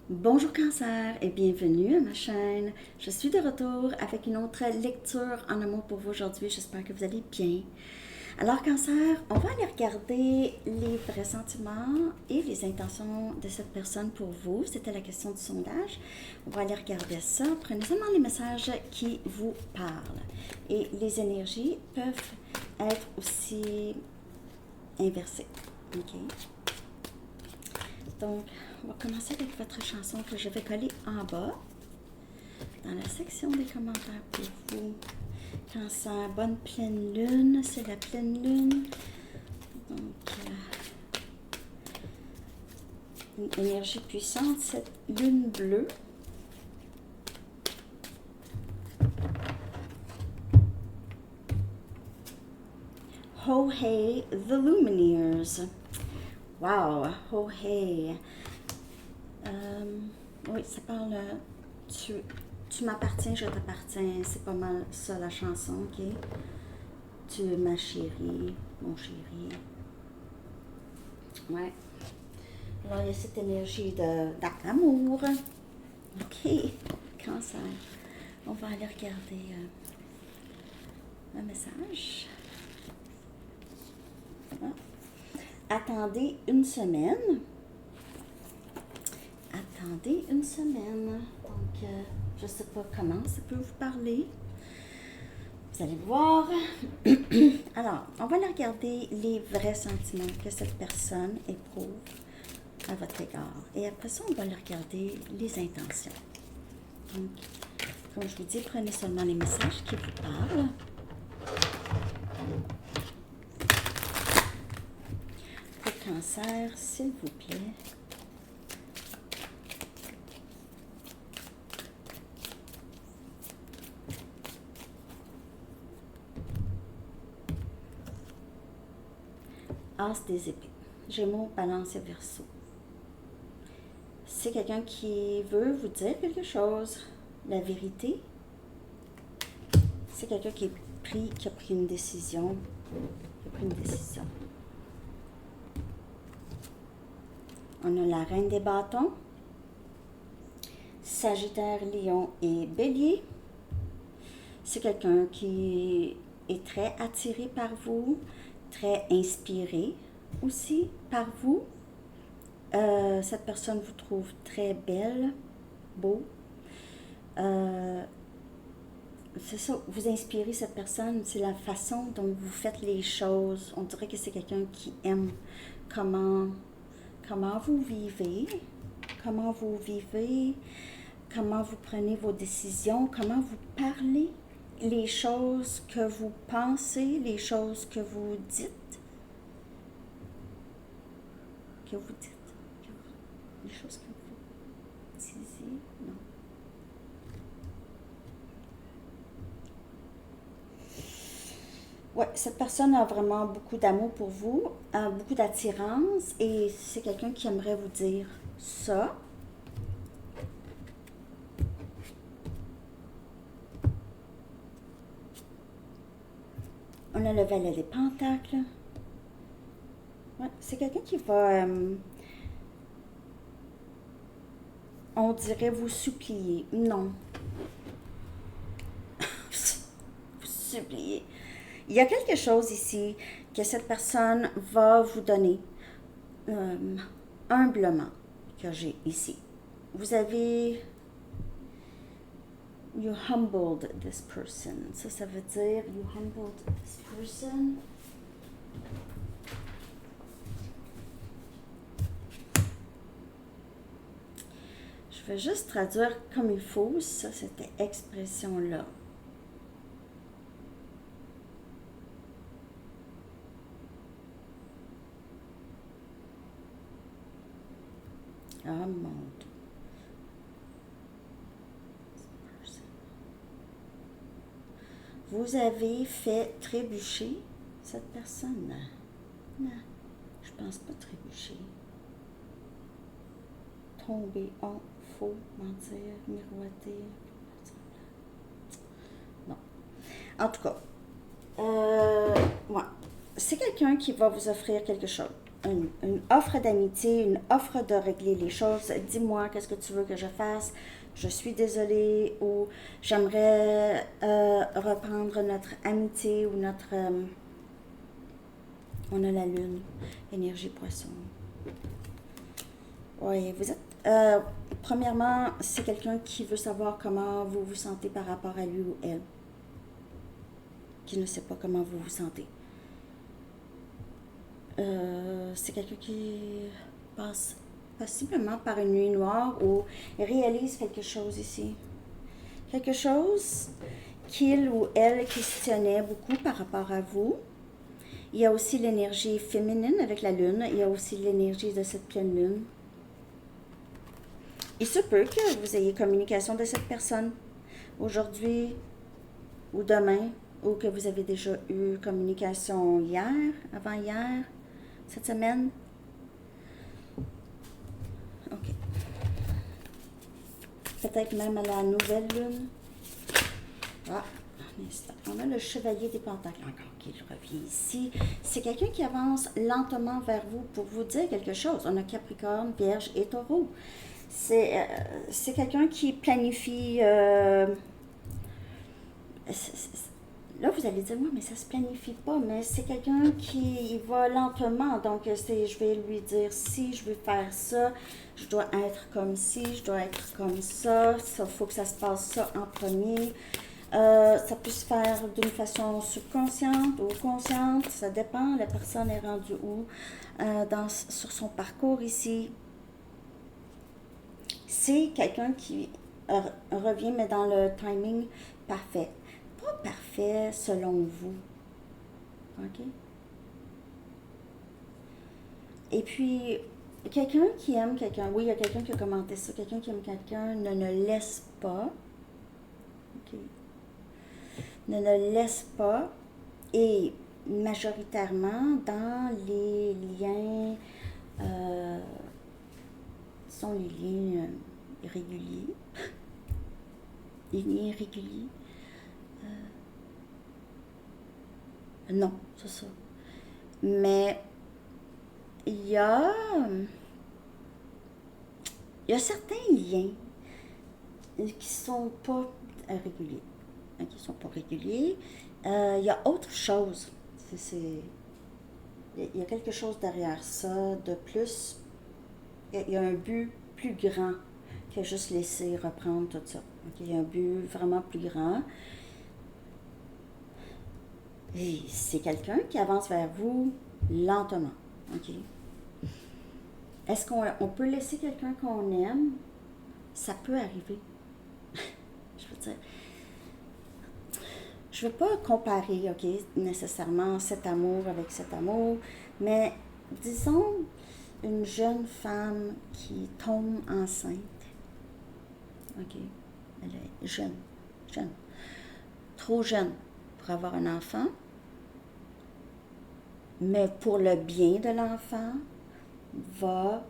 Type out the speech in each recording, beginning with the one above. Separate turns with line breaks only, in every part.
Bonjour Cancer et bienvenue à ma chaîne. Je suis de retour avec une autre lecture en amour pour vous aujourd'hui. J'espère que vous allez bien. Alors Cancer, on va aller regarder les vrais sentiments et les intentions de cette personne pour vous. C'était la question du sondage. On va aller regarder ça. Prenez seulement les messages qui vous parlent. Et les énergies peuvent être aussi inversées. OK? Donc, on va commencer avec votre chanson que je vais coller en bas, dans la section des commentaires pour vous. Cancer, bonne pleine lune, c'est la pleine lune. Donc, une énergie puissante, cette lune bleue. Ho Hey, the Lumineers. Wow, Ho Hey. Oui, ça parle. Tu m'appartiens, je t'appartiens. C'est pas mal ça la chanson, ok? Tu es ma chérie, mon chéri. Ouais. Alors, il y a cette énergie d'amour. Ok, Cancer. On va aller regarder un message. Voilà. Attendez une semaine. Attendez une semaine. Donc, je ne sais pas comment ça peut vous parler. Vous allez voir. Alors, on va aller regarder les vrais sentiments que cette personne éprouve à votre égard. Et après ça, on va aller regarder les intentions. Donc, comme je vous dis, prenez seulement les messages qui vous parlent. Pour Cancer, s'il vous plaît. As des épées. Gémeaux, Balance et Verseau. C'est quelqu'un qui veut vous dire quelque chose, la vérité. C'est quelqu'un qui a pris une décision. On a la Reine des bâtons, Sagittaire, Lion et Bélier. C'est quelqu'un qui est très attiré par vous, très inspiré aussi par vous. Cette personne vous trouve très belle, beau. C'est ça, vous inspirez cette personne, c'est la façon dont vous faites les choses. On dirait que c'est quelqu'un qui aime comment vous vivez, comment vous prenez vos décisions, comment vous parlez, les choses que vous pensez, les choses que vous dites. Les choses que vous disiez, non. Ouais, cette personne a vraiment beaucoup d'amour pour vous, a beaucoup d'attirance et c'est quelqu'un qui aimerait vous dire ça. On a le valet des pentacles. Ouais, c'est quelqu'un qui va, on dirait vous supplier. Non. Vous supplier. Il y a quelque chose ici que cette personne va vous donner humblement que j'ai ici. Vous avez you humbled this person. Ça veut dire you humbled this person. Je vais juste traduire comme il faut ça, cette expression-là. Ah mon Dieu. Vous avez fait trébucher cette personne? Non, je pense pas trébucher. Tomber en faux, mentir, miroiter. Non. En tout cas, ouais. C'est quelqu'un qui va vous offrir quelque chose. une offre d'amitié, une offre de régler les choses. Dis-moi, qu'est-ce que tu veux que je fasse? Je suis désolée, ou j'aimerais reprendre notre amitié ou notre... on a la lune, énergie poisson. Oui, vous êtes... premièrement, c'est quelqu'un qui veut savoir comment vous vous sentez par rapport à lui ou elle, qui ne sait pas comment vous vous sentez. C'est quelqu'un qui passe possiblement par une nuit noire ou réalise quelque chose ici. Quelque chose qu'il ou elle questionnait beaucoup par rapport à vous. Il y a aussi l'énergie féminine avec la lune. Il y a aussi l'énergie de cette pleine lune. Il se peut que vous ayez communication de cette personne aujourd'hui ou demain, ou que vous avez déjà eu communication hier, avant-hier, cette semaine. OK. Peut-être même à la nouvelle lune. Ah, un instant. On a le chevalier des pentacles encore qui revient ici. C'est quelqu'un qui avance lentement vers vous pour vous dire quelque chose. On a Capricorne, Vierge et Taureau. C'est quelqu'un qui planifie... là, vous allez dire, oui, mais ça se planifie pas, mais c'est quelqu'un qui va lentement. Donc, je vais lui dire, si je veux faire ça, je dois être comme ci, je dois être comme ça. Il faut que ça se passe ça en premier. Ça peut se faire d'une façon subconsciente ou consciente, ça dépend. La personne est rendue où sur son parcours ici. C'est quelqu'un qui revient, mais dans le timing parfait. Pas parfait selon vous. OK? Et puis, quelqu'un qui aime quelqu'un, oui, il y a quelqu'un qui a commenté ça, quelqu'un qui aime quelqu'un ne laisse pas. OK? Ne le laisse pas. Et majoritairement, dans les liens, sont les liens réguliers. Les liens réguliers. Non, c'est ça. Mais il y a certains liens qui sont pas réguliers. Qui ne sont pas réguliers. Il y a autre chose. Il y a quelque chose derrière ça de plus. Il y a un but plus grand que juste laisser reprendre tout ça. Okay? Il y a un but vraiment plus grand. Et c'est quelqu'un qui avance vers vous lentement. Okay? Est-ce qu'on peut laisser quelqu'un qu'on aime? Ça peut arriver. Je veux dire, je ne veux pas comparer, OK, nécessairement cet amour avec cet amour, mais disons une jeune femme qui tombe enceinte. OK, elle est jeune, trop jeune pour avoir un enfant, mais pour le bien de l'enfant, va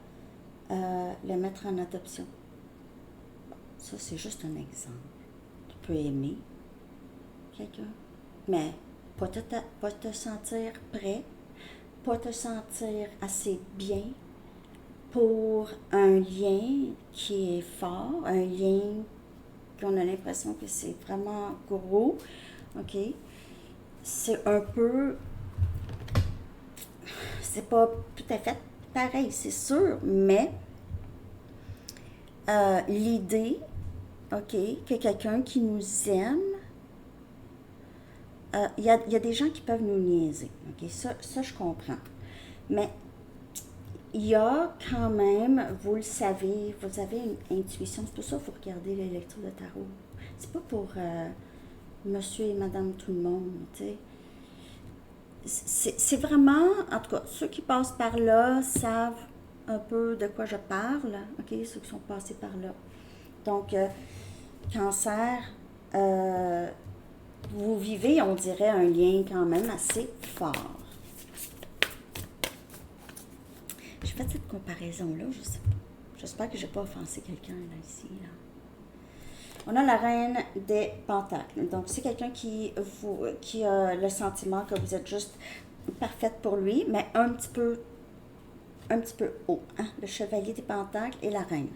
le mettre en adoption. Bon, ça, c'est juste un exemple. Tu peux aimer quelqu'un, mais pas te sentir prêt, pas te sentir assez bien pour un lien qui est fort, un lien qu'on a l'impression que c'est vraiment gros, OK? C'est un peu... C'est pas tout à fait pareil, c'est sûr, mais l'idée, OK, que quelqu'un qui nous aime, il y a des gens qui peuvent nous niaiser, OK? Ça, je comprends. Mais il y a quand même, vous le savez, vous avez une intuition. C'est pour ça qu'il faut regarder les lectures de tarot. C'est pas pour monsieur et madame tout le monde, tu sais. C'est vraiment, en tout cas, ceux qui passent par là savent un peu de quoi je parle, OK? Ceux qui sont passés par là. Donc, Cancer, vous vivez, on dirait, un lien quand même assez fort. J'ai fait cette comparaison-là, je sais pas. J'espère que je n'ai pas offensé quelqu'un là, ici. Là. On a la reine des pentacles. Donc, c'est quelqu'un qui a le sentiment que vous êtes juste parfaite pour lui, mais un petit peu un petit peu haut, hein? Le chevalier des pentacles et la reine.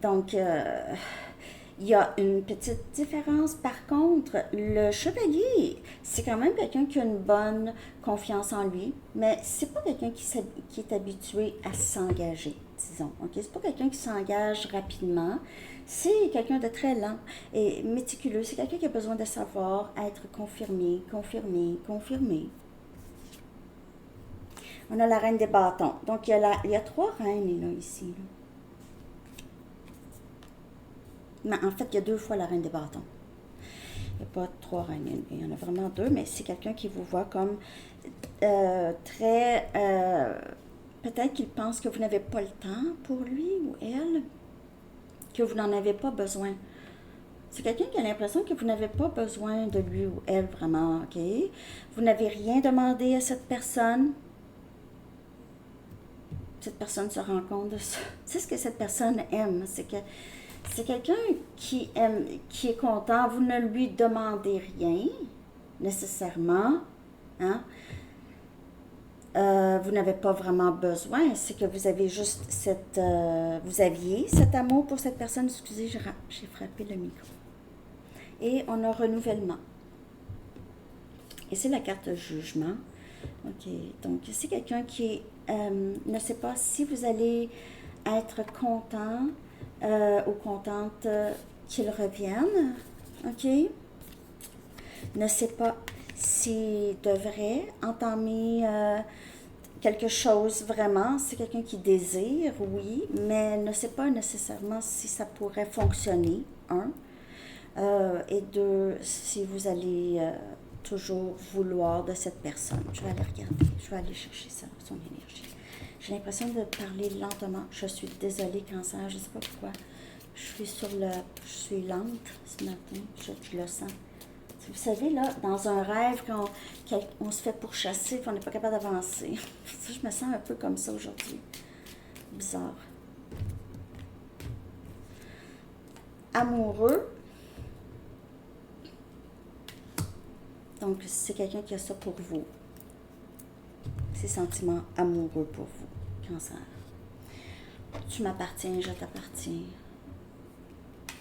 Donc, il y a une petite différence. Par contre, le chevalier, c'est quand même quelqu'un qui a une bonne confiance en lui, mais c'est pas quelqu'un qui est habitué à s'engager, disons. Ok, c'est pas quelqu'un qui s'engage rapidement. C'est quelqu'un de très lent et méticuleux. C'est quelqu'un qui a besoin de savoir être confirmé, confirmé, confirmé. On a la reine des bâtons. Donc, il y a trois reines là, ici. Là. Mais en fait, il y a deux fois la reine des bâtons. Il n'y a pas trois reines, il y en a vraiment deux, mais c'est quelqu'un qui vous voit comme très... peut-être qu'il pense que vous n'avez pas le temps pour lui ou elle, que vous n'en avez pas besoin. C'est quelqu'un qui a l'impression que vous n'avez pas besoin de lui ou elle vraiment, ok? Vous n'avez rien demandé à cette personne. Cette personne se rend compte de ça. C'est ce que cette personne aime, c'est que c'est quelqu'un qui aime, qui est content. Vous ne lui demandez rien, nécessairement. Hein? Vous n'avez pas vraiment besoin. C'est que vous avez juste vous aviez cet amour pour cette personne. Excusez, j'ai frappé le micro. Et on a renouvellement. Et c'est la carte jugement. OK. Donc, c'est quelqu'un qui ne sait pas si vous allez être content ou contente qu'il revienne. OK. Ne sait pas s'il devrait entamer quelque chose vraiment. C'est quelqu'un qui désire, oui, mais ne sait pas nécessairement si ça pourrait fonctionner, un. Et deux, si vous allez toujours vouloir de cette personne. Je vais aller regarder, je vais aller chercher ça, son énergie. J'ai l'impression de parler lentement. Je suis désolée, cancer, je ne sais pas pourquoi. Je suis lente ce matin, je le sens. Vous savez, là, dans un rêve, quand on se fait pourchasser, qu'on n'est pas capable d'avancer. Je me sens un peu comme ça aujourd'hui. Bizarre. Amoureux. Donc, c'est quelqu'un qui a ça pour vous. Ces sentiments amoureux pour vous, cancer. Tu m'appartiens, je t'appartiens.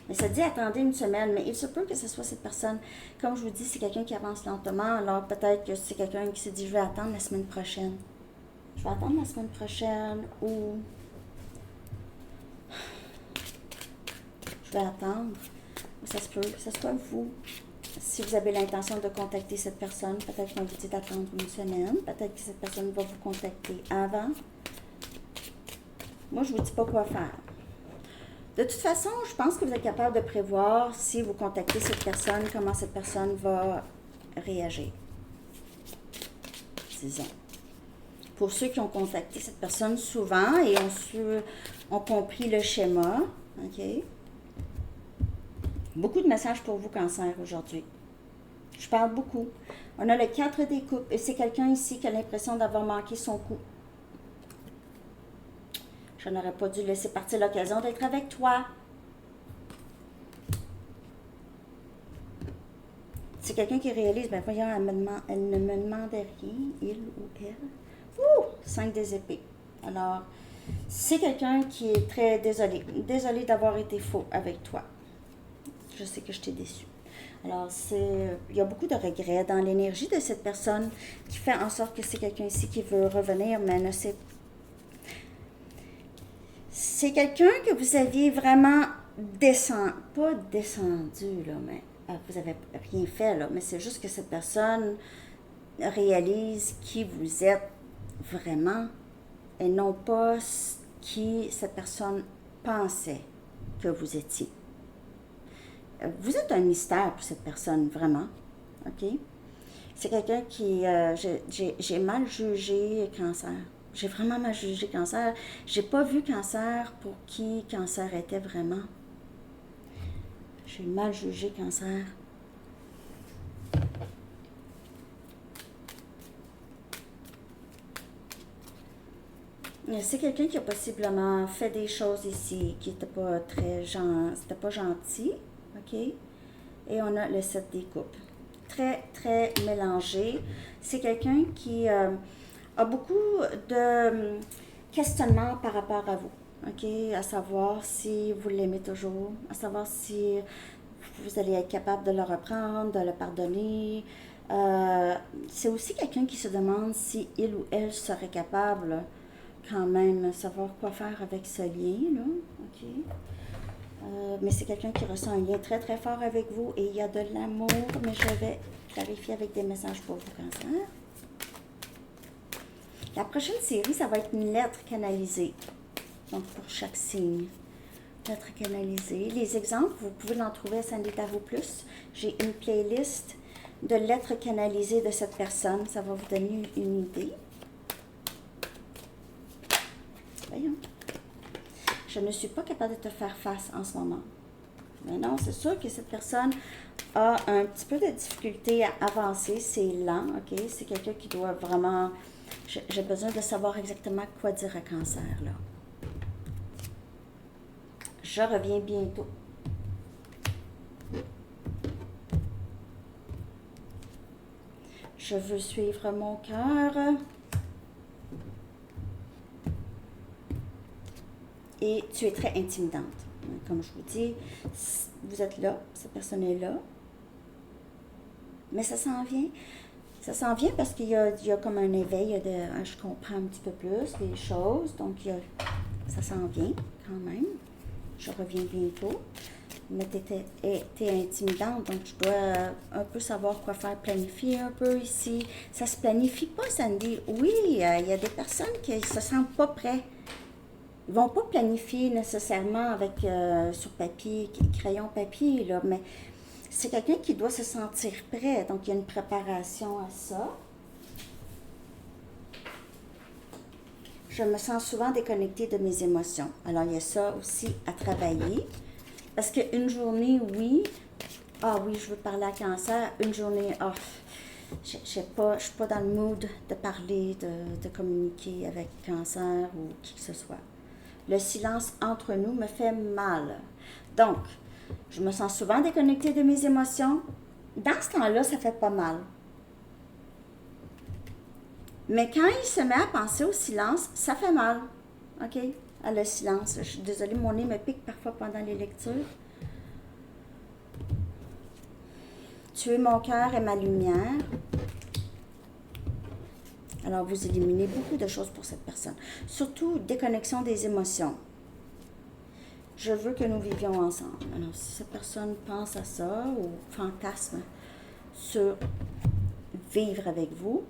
Mais ça dit attendez une semaine, mais il se peut que ce soit cette personne. Comme je vous dis, c'est quelqu'un qui avance lentement, alors peut-être que c'est quelqu'un qui s'est dit je vais attendre la semaine prochaine. Je vais attendre la semaine prochaine ou je vais attendre. Ça se peut vous. Si vous avez l'intention de contacter cette personne, peut-être qu'on vous dit d'attendre une semaine, peut-être que cette personne va vous contacter avant. Moi, je ne vous dis pas quoi faire. De toute façon, je pense que vous êtes capable de prévoir, si vous contactez cette personne, comment cette personne va réagir. Disons. Pour ceux qui ont contacté cette personne souvent et ont compris le schéma, OK? Beaucoup de messages pour vous, cancer, aujourd'hui. Je parle beaucoup. On a le 4 des coupes et c'est quelqu'un ici qui a l'impression d'avoir manqué son coup. Je n'aurais pas dû laisser partir l'occasion d'être avec toi. C'est quelqu'un qui réalise, ben voyons, elle ne me demandait rien, il ou elle. Ouh, 5 des épées. Alors, c'est quelqu'un qui est très désolé. Désolé d'avoir été faux avec toi. Je sais que je t'ai déçu. Alors, il y a beaucoup de regrets dans l'énergie de cette personne qui fait en sorte que c'est quelqu'un ici qui veut revenir, mais ne sait pas. C'est quelqu'un que vous aviez vraiment pas descendu, là, mais vous n'avez rien fait, là, mais c'est juste que cette personne réalise qui vous êtes vraiment et non pas qui cette personne pensait que vous étiez. Vous êtes un mystère pour cette personne, vraiment, OK? C'est quelqu'un qui... j'ai mal jugé cancer. J'ai vraiment mal jugé cancer. J'ai pas vu cancer pour qui cancer était vraiment. J'ai mal jugé cancer. C'est quelqu'un qui a possiblement fait des choses ici qui n'étaient pas c'était pas gentil, OK? Et on a le 7 des coupes. Très, très mélangé. C'est quelqu'un qui a beaucoup de... questionnement par rapport à vous. OK? À savoir si vous l'aimez toujours, à savoir si vous allez être capable de le reprendre, de le pardonner. C'est aussi quelqu'un qui se demande si il ou elle serait capable quand même de savoir quoi faire avec ce lien, là. OK? Mais c'est quelqu'un qui ressent un lien très très fort avec vous et il y a de l'amour, mais je vais clarifier avec des messages pour vous, Cancer. La prochaine série, ça va être une lettre canalisée. Donc, pour chaque signe. Lettre canalisée. Les exemples, vous pouvez en trouver à Sandy Tarot Plus. J'ai une playlist de lettres canalisées de cette personne. Ça va vous donner une idée. Voyons. Je ne suis pas capable de te faire face en ce moment. Mais non, c'est sûr que cette personne a un petit peu de difficulté à avancer. C'est lent, OK? C'est quelqu'un qui doit vraiment... J'ai besoin de savoir exactement quoi dire à Cancer, là. Je reviens bientôt. Je veux suivre mon cœur. Et tu es très intimidante. Comme je vous dis, vous êtes là, cette personne est là. Mais ça s'en vient. Ça s'en vient parce qu'il y a comme un éveil, je comprends un petit peu plus des choses. Donc, ça s'en vient quand même. Je reviens bientôt. Mais t'es intimidante, donc tu dois un peu savoir quoi faire, planifier un peu ici. Ça se planifie pas, Sandy. Oui, il y a des personnes qui se sentent pas prêts. Ils vont pas planifier nécessairement avec sur papier, crayon papier, là, mais c'est quelqu'un qui doit se sentir prêt. Donc, il y a une préparation à ça. Je me sens souvent déconnectée de mes émotions. Alors, il y a ça aussi à travailler. Parce qu'une journée, oui. Ah oui, je veux parler à Cancer. Une journée, je ne suis pas dans le mood de parler, de communiquer avec Cancer ou qui que ce soit. Le silence entre nous me fait mal. Donc, je me sens souvent déconnectée de mes émotions. Dans ce temps-là, ça fait pas mal. Mais quand il se met à penser au silence, ça fait mal. OK? À le silence. Je suis désolée, mon nez me pique parfois pendant les lectures. Tu es mon cœur et ma lumière. Alors, vous éliminez beaucoup de choses pour cette personne. Surtout, déconnexion des émotions. Je veux que nous vivions ensemble. Alors, si cette personne pense à ça ou fantasme sur vivre avec vous,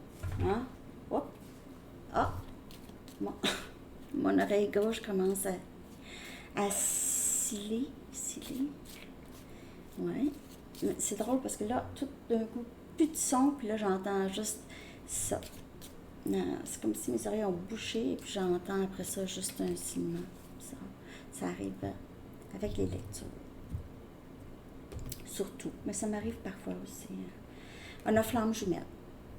hein? Hop! Ah! Mon oreille gauche commence à sciller. Ouais. C'est drôle parce que là, tout d'un coup, plus de son, puis là, j'entends juste ça. C'est comme si mes oreilles ont bouché, et puis j'entends après ça juste un silement. Ça arrive avec les lectures. Surtout. Mais ça m'arrive parfois aussi. On a flamme jumelle.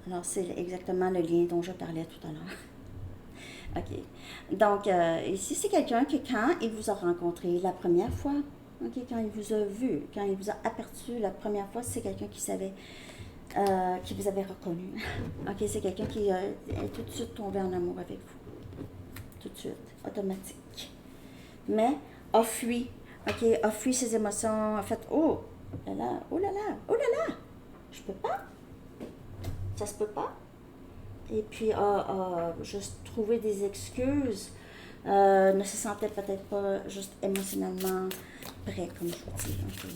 Alors, c'est exactement le lien dont je parlais tout à l'heure. OK. Donc, ici, c'est quelqu'un que quand il vous a rencontré la première fois, OK, quand il vous a vu, quand il vous a aperçu la première fois, c'est quelqu'un qui savait, qui vous avait reconnu. OK, c'est quelqu'un qui est tout de suite tombé en amour avec vous. Tout de suite, automatique. Mais a fui, OK, a fui ses émotions, a fait « Oh là là, oh là là, oh là là, je peux pas, ça se peut pas. » Et puis a juste trouvé des excuses, ne se sentait peut-être pas juste émotionnellement prêt, comme je vous dis. Okay.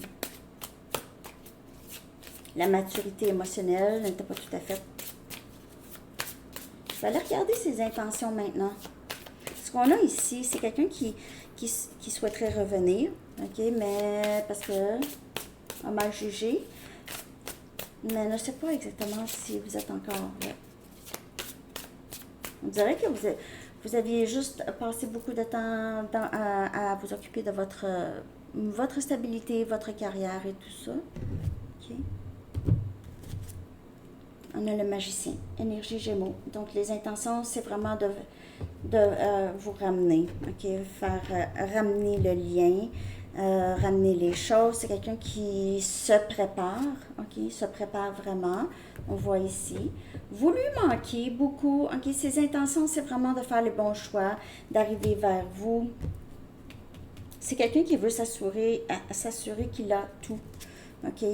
La maturité émotionnelle n'était pas tout à fait. Je vais aller regarder ses intentions maintenant. Ce qu'on a ici, c'est quelqu'un qui souhaiterait revenir, OK, mais parce que a mal jugé, mais ne sait pas exactement si vous êtes encore là. On dirait que vous aviez juste passé beaucoup de temps à vous occuper de votre stabilité, votre carrière et tout ça. OK. On a le magicien, énergie Gémeaux. Donc, les intentions, c'est vraiment de vous ramener, OK? Faire ramener le lien, ramener les choses. C'est quelqu'un qui se prépare, ok, se prépare vraiment. On voit ici. Vous lui manquez beaucoup, ok. Ses intentions, c'est vraiment de faire les bons choix, d'arriver vers vous. C'est quelqu'un qui veut s'assurer qu'il a tout, ok.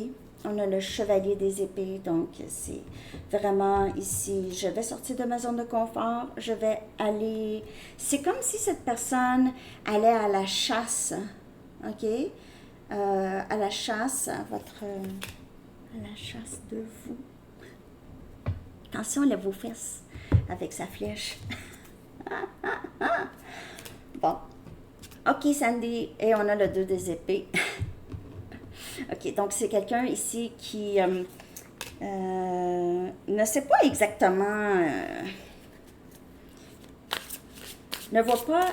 On a le chevalier des épées, donc c'est vraiment ici, je vais sortir de ma zone de confort, je vais aller... C'est comme si cette personne allait à la chasse, ok? À la chasse, à la chasse de vous. Attention, lève vos fesses avec sa flèche. Bon. Ok, Sandy, et on a le 2 des épées. Ok, donc c'est quelqu'un ici qui ne sait pas exactement, ne voit pas,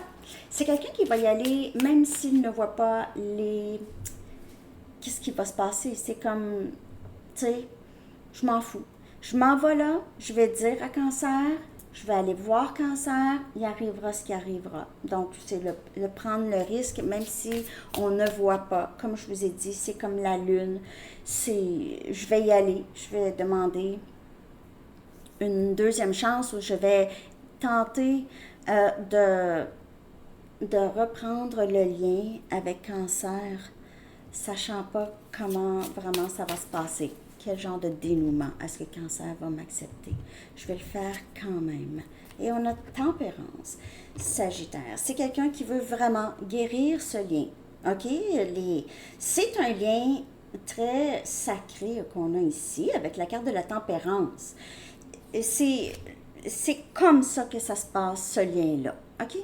c'est quelqu'un qui va y aller même s'il ne voit pas qu'est-ce qui va se passer. C'est comme, tu sais, je m'en fous. Je m'en vais là, je vais dire à Cancer, je vais aller voir Cancer, il arrivera ce qui arrivera. Donc, c'est le prendre le risque, même si on ne voit pas. Comme je vous ai dit, c'est comme la lune. Je vais y aller, je vais demander une deuxième chance où je vais tenter de reprendre le lien avec Cancer, sachant pas comment vraiment ça va se passer. Quel genre de dénouement est-ce que Cancer va m'accepter? Je vais le faire quand même. Et on a Tempérance, Sagittaire. C'est quelqu'un qui veut vraiment guérir ce lien. OK? C'est un lien très sacré qu'on a ici avec la carte de la Tempérance. C'est comme ça que ça se passe, ce lien-là. OK?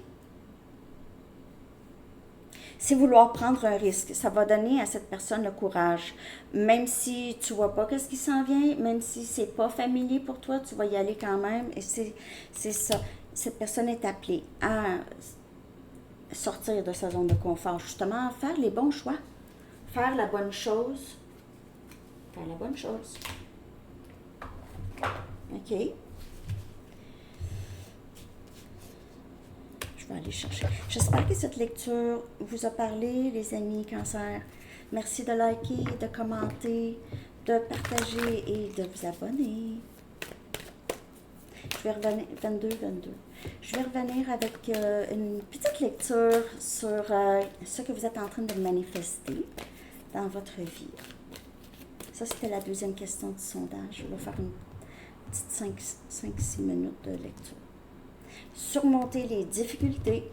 C'est vouloir prendre un risque. Ça va donner à cette personne le courage. Même si tu vois pas qu'est-ce qui s'en vient, même si c'est pas familier pour toi, tu vas y aller quand même. Et c'est ça. Cette personne est appelée à sortir de sa zone de confort, justement, à faire les bons choix. Faire la bonne chose. Faire la bonne chose. OK? Je vais aller chercher. J'espère que cette lecture vous a parlé, les amis Cancer. Merci de liker, de commenter, de partager et de vous abonner. Je vais revenir, 22. Je vais revenir avec une petite lecture sur ce que vous êtes en train de manifester dans votre vie. Ça, c'était la deuxième question du sondage. Je vais faire une petite 5-6 minutes de lecture. Surmonter les difficultés.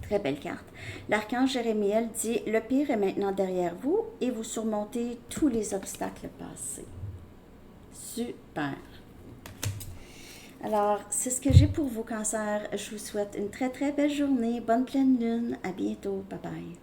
Très belle carte. L'archange Jérémiel dit « Le pire est maintenant derrière vous et vous surmontez tous les obstacles passés. » Super. Alors, c'est ce que j'ai pour vous, Cancer. Je vous souhaite une très, très belle journée. Bonne pleine lune. À bientôt. Bye bye.